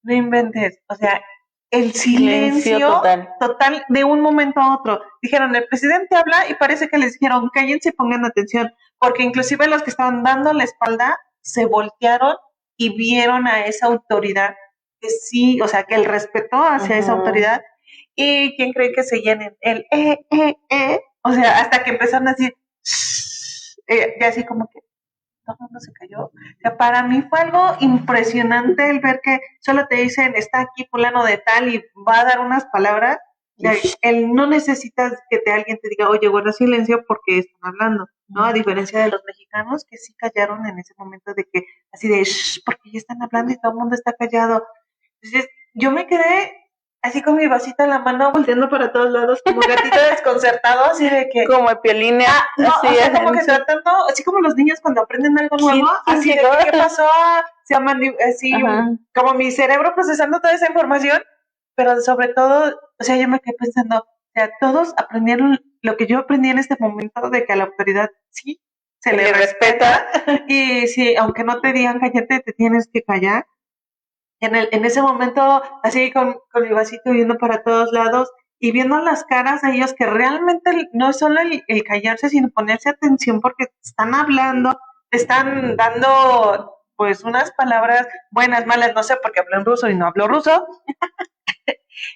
no inventes, o sea, el silencio total de un momento a otro. Dijeron, el presidente habla y parece que les dijeron, cállense y pongan atención, porque inclusive los que estaban dando la espalda se voltearon y vieron a esa autoridad que sí, o sea, que el respeto hacia esa autoridad. ¿Y quién cree que se llenen? O sea, hasta que empezaron a decir, y así como que todo el mundo se cayó. O sea, para mí fue algo impresionante el ver que solo te dicen, está aquí fulano de tal y va a dar unas palabras. O sea, él no necesitas que alguien te diga, oye, guarda silencio porque están hablando, ¿no? A diferencia de los mexicanos que sí callaron en ese momento de que, así de, porque ya están hablando y todo el mundo está callado. Entonces, yo me quedé así con mi vasito en la mano, volteando para todos lados, como gatito desconcertado, así de que... Como Piolina. No, así o sea, como que tratando, así como los niños cuando aprenden algo nuevo, así de ¿qué pasó? Se llama así, como mi cerebro procesando toda esa información, pero sobre todo, o sea, yo me quedé pensando, o sea, todos aprendieron lo que yo aprendí en este momento de que a la autoridad sí se le respeta y sí, aunque no te digan cállate, te tienes que callar. En ese momento, así con mi vasito viendo para todos lados y viendo las caras de ellos que realmente no es solo el callarse, sino ponerse atención porque están hablando, te están dando pues unas palabras buenas, malas, no sé, porque hablo en ruso y no hablo ruso.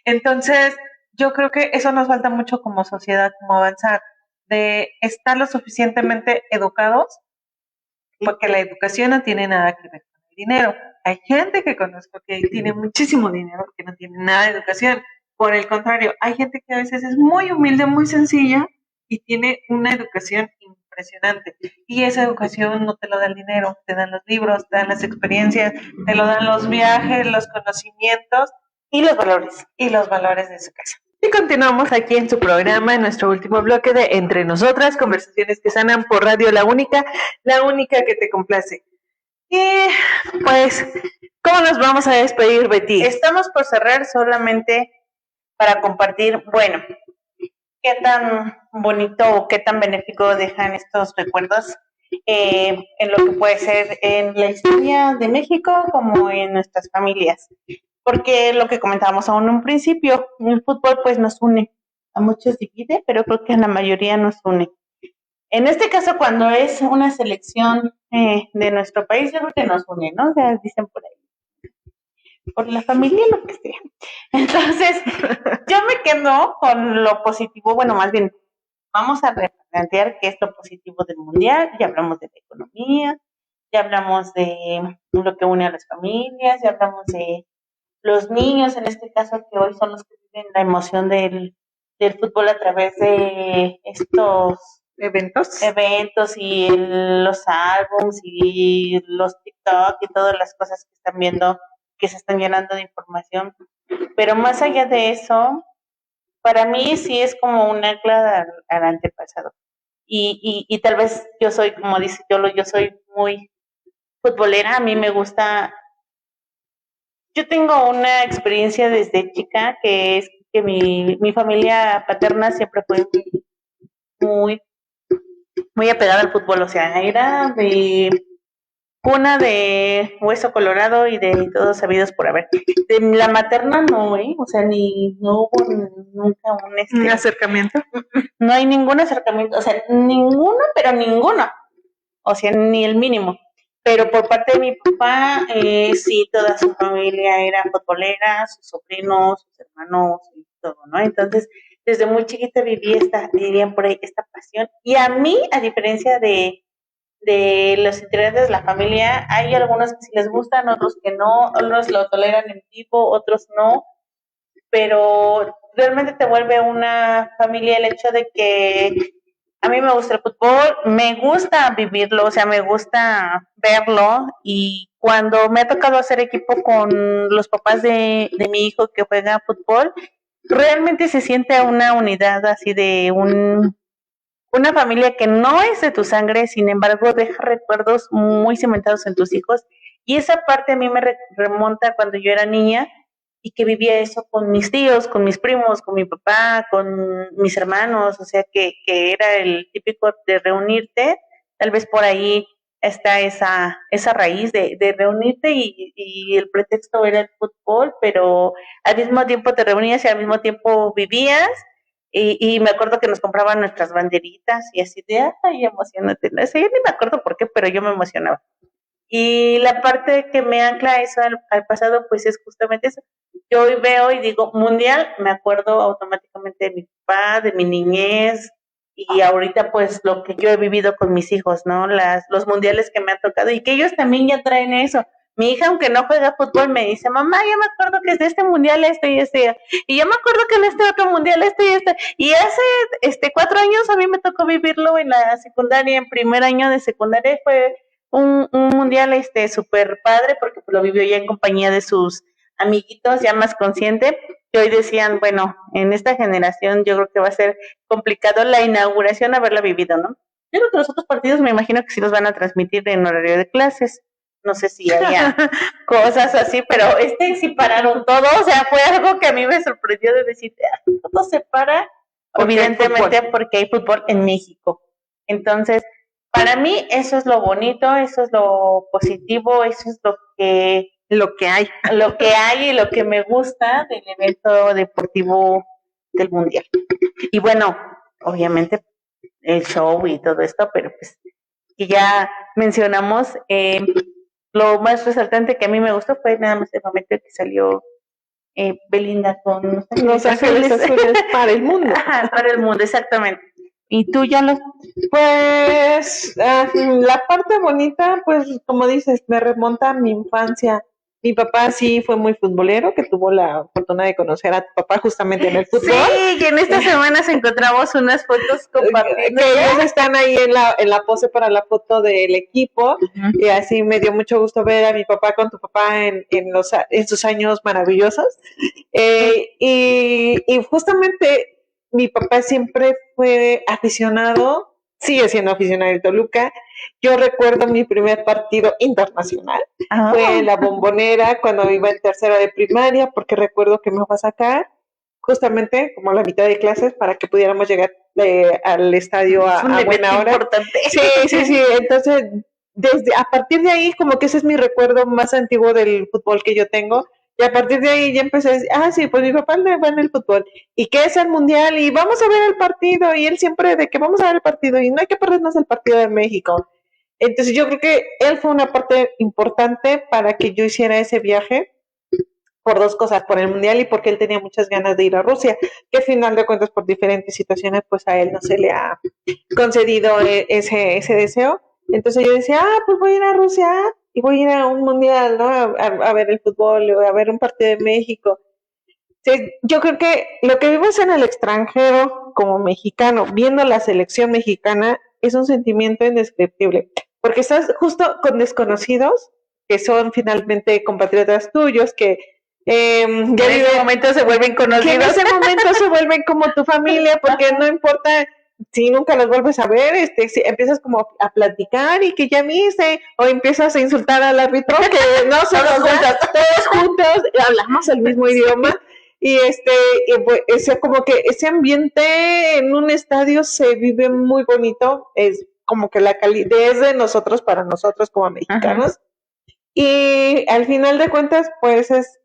Entonces, yo creo que eso nos falta mucho como sociedad, como avanzar, de estar lo suficientemente educados, porque la educación no tiene nada que ver con el dinero. Hay gente que conozco que tiene muchísimo dinero que no tiene nada de educación. Por el contrario, hay gente que a veces es muy humilde, muy sencilla y tiene una educación impresionante. Y esa educación no te lo da el dinero, te dan los libros, te dan las experiencias, te lo dan los viajes, los conocimientos y los valores. Y los valores de su casa. Y continuamos aquí en su programa, en nuestro último bloque de Entre Nosotras, conversaciones que sanan por Radio La Única que te complace. Y pues, ¿cómo nos vamos a despedir, Betty? Estamos por cerrar solamente para compartir, bueno, qué tan bonito o qué tan benéfico dejan estos recuerdos en lo que puede ser en la historia de México como en nuestras familias. Porque lo que comentábamos aún en un principio, el fútbol pues nos une, a muchos divide, pero creo que a la mayoría nos une. En este caso, cuando es una selección de nuestro país, yo creo que nos une, ¿no? O sea, dicen por ahí, por la familia, lo que sea. Entonces, yo me quedo con lo positivo, bueno, más bien, vamos a replantear qué es lo positivo del Mundial, ya hablamos de la economía, ya hablamos de lo que une a las familias, ya hablamos de los niños, en este caso, que hoy son los que viven la emoción del fútbol a través de estos eventos y los álbums y los TikTok y todas las cosas que están viendo, que se están llenando de información. Pero más allá de eso, para mí sí es como un ancla al antepasado. Y tal vez yo soy, como dice yo soy muy futbolera, a mí me gusta Yo tengo una experiencia desde chica que es que mi familia paterna siempre fue muy, muy apegada al fútbol, o sea, era de cuna de hueso colorado y de todos sabidos por haber. De la materna no, o sea, no hubo nunca un acercamiento. No hay ningún acercamiento, o sea, ninguno, pero ninguno, o sea, ni el mínimo. Pero por parte de mi papá, sí, toda su familia era futbolera, sus sobrinos, sus hermanos y todo, ¿no? Entonces, desde muy chiquita vivían por ahí esta pasión. Y a mí, a diferencia de los integrantes de la familia, hay algunos que sí les gustan, otros que no, unos lo toleran en vivo, otros no, pero realmente te vuelve una familia el hecho de que a mí me gusta el fútbol, me gusta vivirlo, o sea, me gusta verlo, y cuando me ha tocado hacer equipo con los papás de mi hijo que juega fútbol, realmente se siente una unidad así de una familia que no es de tu sangre, sin embargo, deja recuerdos muy cimentados en tus hijos. Y esa parte a mí me remonta cuando yo era niña y que vivía eso con mis tíos, con mis primos, con mi papá, con mis hermanos, o sea, que era el típico de reunirte, tal vez por ahí está esa raíz de reunirte y el pretexto era el fútbol, pero al mismo tiempo te reunías y al mismo tiempo vivías y me acuerdo que nos compraban nuestras banderitas y así de, ay, emocionate. No sé, yo ni me acuerdo por qué, pero yo me emocionaba. Y la parte que me ancla eso al pasado, pues es justamente eso. Yo hoy veo y digo, mundial, me acuerdo automáticamente de mi papá, de mi niñez, y ahorita pues lo que yo he vivido con mis hijos, ¿no? Los mundiales que me han tocado y que ellos también ya traen eso. Mi hija, aunque no juega fútbol, me dice, mamá, yo me acuerdo que es de este mundial esto y este, y yo me acuerdo que en este otro mundial esto y este, y hace 4 años a mí me tocó vivirlo en la secundaria, en primer año de secundaria, fue un mundial súper padre porque lo vivió ya en compañía de sus amiguitos, ya más consciente, que hoy decían, bueno, en esta generación yo creo que va a ser complicado la inauguración haberla vivido, ¿no? Yo creo que los otros partidos me imagino que sí los van a transmitir en horario de clases, no sé si haya cosas así, pero sí pararon todo, o sea, fue algo que a mí me sorprendió de decir, todo se para, evidentemente porque hay fútbol en México. Entonces, para mí eso es lo bonito, eso es lo positivo, eso es lo que hay y lo que me gusta del evento deportivo del mundial. Y bueno, obviamente el show y todo esto, pero pues que ya mencionamos, lo más resaltante que a mí me gustó fue nada más el momento que salió Belinda con Los Ángeles Azules para el mundo. Ajá, para el mundo, exactamente. ¿Y tú ya Pues la parte bonita, pues como dices, me remonta a mi infancia. Mi papá sí fue muy futbolero, que tuvo la fortuna de conocer a tu papá justamente en el fútbol. Sí, y en esta semana encontramos unas fotos compartiendo. Que ellos están ahí en la pose para la foto del equipo, y así me dio mucho gusto ver a mi papá con tu papá en sus años maravillosos. Y justamente mi papá siempre fue aficionado, sigue siendo aficionado del Toluca. Yo recuerdo mi primer partido internacional, fue en la Bombonera cuando iba en tercera de primaria, porque recuerdo que me fue a sacar justamente como la mitad de clases para que pudiéramos llegar al estadio a buena hora. Importante. Sí. Entonces, a partir de ahí, como que ese es mi recuerdo más antiguo del fútbol que yo tengo. Y a partir de ahí ya empecé a decir, sí, pues mi papá le va en el fútbol. ¿Y qué es el mundial? Y vamos a ver el partido. Y él siempre de que vamos a ver el partido. Y no hay que perdernos el partido de México. Entonces yo creo que él fue una parte importante para que yo hiciera ese viaje por dos cosas, por el mundial y porque él tenía muchas ganas de ir a Rusia, que al final de cuentas por diferentes situaciones pues a él no se le ha concedido ese deseo. Entonces yo decía, pues voy a ir a Rusia y voy a ir a un mundial, ¿no? A ver el fútbol, a ver un partido de México. Sí, yo creo que lo que vivimos en el extranjero como mexicano, viendo la selección mexicana, es un sentimiento indescriptible, porque estás justo con desconocidos que son finalmente compatriotas tuyos, que en ese momento se vuelven conocidos. Que en ese momento se vuelven como tu familia, porque no importa sí, nunca los vuelves a ver, si empiezas como a platicar y que ya viste, o empiezas a insultar al árbitro que no se nos da, todos juntos, hablamos el mismo idioma, y como que ese ambiente en un estadio se vive muy bonito, es como que la calidez de nosotros para nosotros como mexicanos, y al final de cuentas, pues es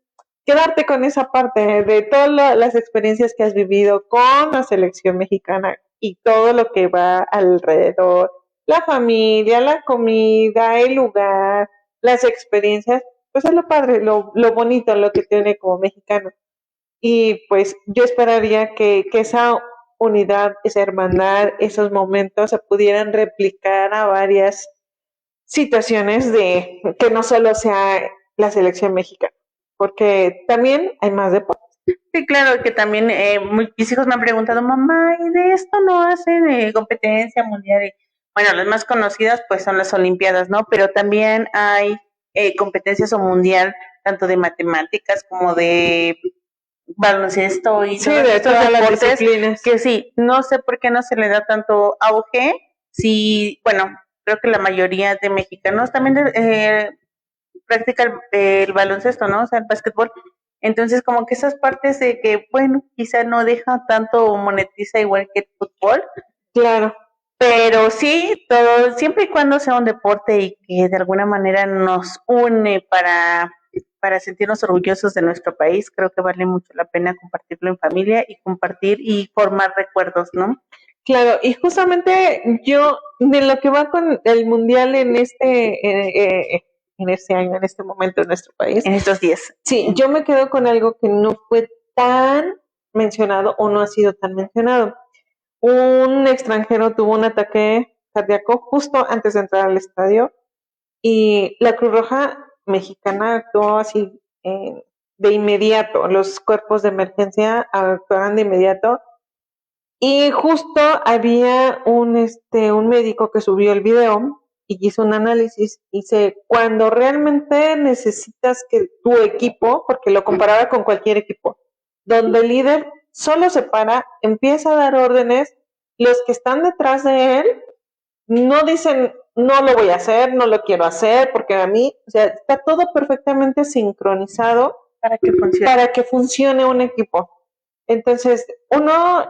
quedarte con esa parte de todas las experiencias que has vivido con la selección mexicana y todo lo que va alrededor, la familia, la comida, el lugar, las experiencias, pues es lo padre, lo bonito, lo que tiene como mexicano. Y pues yo esperaría que esa unidad, esa hermandad, esos momentos se pudieran replicar a varias situaciones de que no solo sea la selección mexicana, porque también hay más deportes. Sí, claro, que también mis hijos me han preguntado, mamá, ¿y de esto no hacen competencia mundial? Bueno, las más conocidas pues son las Olimpiadas, ¿no? Pero también hay competencias o mundial, tanto de matemáticas como de baloncesto y Sí, todos de estos todas las deportes disciplinas. que sí, no sé por qué no se le da tanto auge. Sí, bueno, creo que la mayoría de mexicanos también practica el baloncesto, ¿no? O sea, el básquetbol. Entonces, como que esas partes de que, bueno, quizá no deja tanto o monetiza igual que el fútbol, Claro. pero sí, todo, siempre y cuando sea un deporte y que de alguna manera nos une para sentirnos orgullosos de nuestro país, creo que vale mucho la pena compartirlo en familia y compartir y formar recuerdos, ¿no? Claro, y justamente yo, de lo que va con el mundial en este año, en este momento en nuestro país, En estos días. sí, yo me quedo con algo que no fue tan mencionado o no ha sido tan mencionado. Un extranjero tuvo un ataque cardíaco justo antes de entrar al estadio y la Cruz Roja mexicana actuó así de inmediato. Los cuerpos de emergencia actuaron de inmediato y justo había un médico que subió el video y hizo un análisis. Dice, cuando realmente necesitas que tu equipo, porque lo comparaba con cualquier equipo, donde el líder solo se para, empieza a dar órdenes, los que están detrás de él no dicen, no lo voy a hacer, no lo quiero hacer, porque a mí, o sea, está todo perfectamente sincronizado para que funcione un equipo. Entonces, una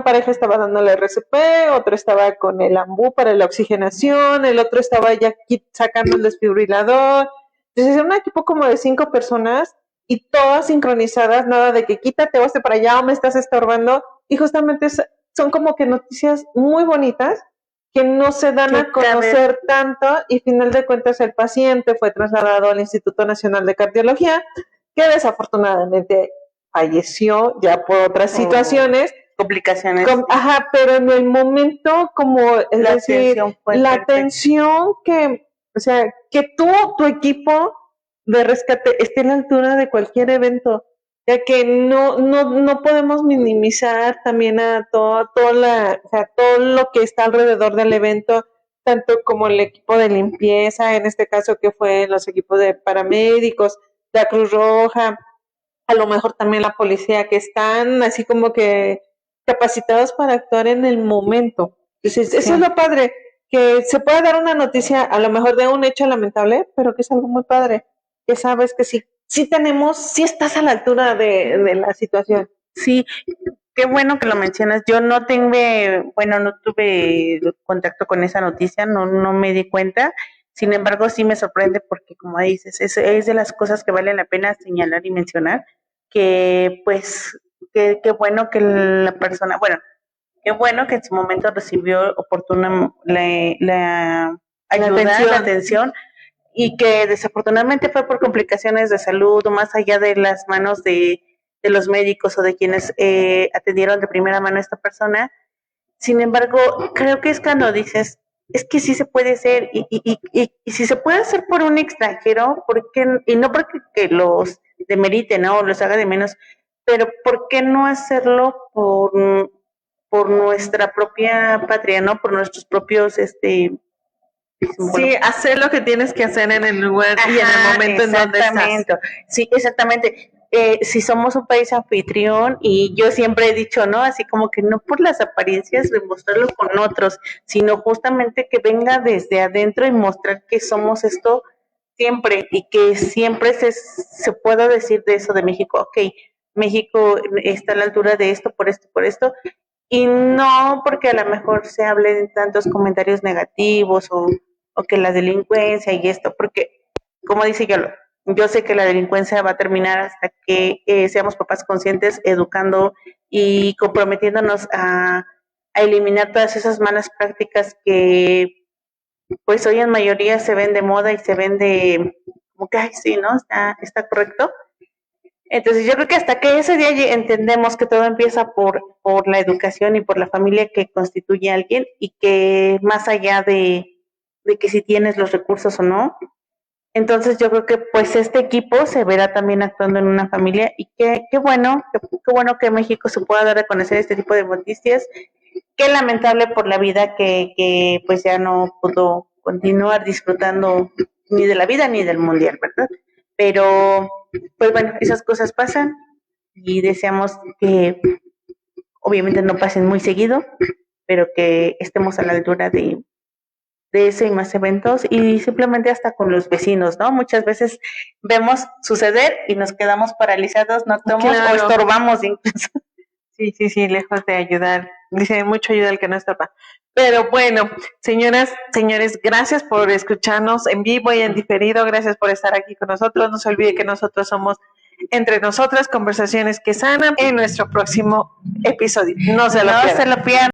pareja estaba dando el RCP, otro estaba con el ambú para la oxigenación, el otro estaba ya sacando el desfibrilador. Entonces, era un equipo como de 5 personas y todas sincronizadas, nada de que quítate, vas para allá o me estás estorbando. Y justamente son como que noticias muy bonitas que no se dan a conocer tanto y final de cuentas el paciente fue trasladado al Instituto Nacional de Cardiología, que desafortunadamente falleció ya por otras situaciones. Complicaciones. Ajá, pero en el momento como, es La decir, atención fue la perfecta. atención que, o sea, que tu equipo de rescate esté a la altura de cualquier evento, ya que no podemos minimizar también a todo lo que está alrededor del evento, tanto como el equipo de limpieza, en este caso que fue los equipos de paramédicos, la Cruz Roja, a lo mejor también la policía, que están así como que capacitados para actuar en el momento. Entonces, sí. Eso es lo padre, que se puede dar una noticia a lo mejor de un hecho lamentable, pero que es algo muy padre, que sabes que sí estás a la altura de la situación. Sí, qué bueno que lo mencionas. Yo no tuve contacto con esa noticia, no me di cuenta. Sin embargo, sí me sorprende porque, como dices, es de las cosas que vale la pena señalar y mencionar, que pues, qué bueno que la persona, bueno, qué bueno que en su momento recibió oportuna la ayuda, la atención, y que desafortunadamente fue por complicaciones de salud o más allá de las manos de los médicos o de quienes atendieron de primera mano a esta persona. Sin embargo, creo que es cuando dices, es que sí se puede hacer y si se puede hacer por un extranjero, ¿por qué? Y no porque que los demerite, ¿no? O los haga de menos, pero ¿por qué no hacerlo por nuestra propia patria, ¿no? Por nuestros propios, Sí, hacer lo que tienes que hacer en el lugar y en el momento en donde estás. Sí, exactamente. si somos un país anfitrión, y yo siempre he dicho, ¿no? Así como que no por las apariencias de mostrarlo con otros, sino justamente que venga desde adentro y mostrar que somos esto siempre, y que siempre se pueda decir de eso de México, ok, México está a la altura de esto, por esto, y no porque a lo mejor se hablen tantos comentarios negativos o que la delincuencia y esto, porque como dice yo sé que la delincuencia va a terminar hasta que seamos papás conscientes, educando y comprometiéndonos a eliminar todas esas malas prácticas que pues hoy en mayoría se ven de moda y se ven de como que, ay, sí, ¿no? Está correcto. Entonces yo creo que hasta que ese día entendemos que todo empieza por la educación y por la familia que constituye a alguien, y que más allá de que si tienes los recursos o no, entonces yo creo que pues este equipo se verá también actuando en una familia, y qué bueno, qué bueno que México se pueda dar a conocer este tipo de noticias. Qué lamentable por la vida que pues ya no pudo continuar disfrutando ni de la vida ni del mundial, ¿verdad? Pero pues bueno, esas cosas pasan y deseamos que obviamente no pasen muy seguido, pero que estemos a la altura de eso y más eventos, y simplemente hasta con los vecinos, ¿no? Muchas veces vemos suceder y nos quedamos paralizados, no actuamos, claro, o estorbamos incluso. Sí, lejos de ayudar. Dice, mucho ayuda el que no estorba. Pero bueno, señoras, señores, gracias por escucharnos en vivo y en diferido. Gracias por estar aquí con nosotros. No se olvide que nosotros somos Entre Nosotras, conversaciones que sanan, en nuestro próximo episodio. No se lo pierdan.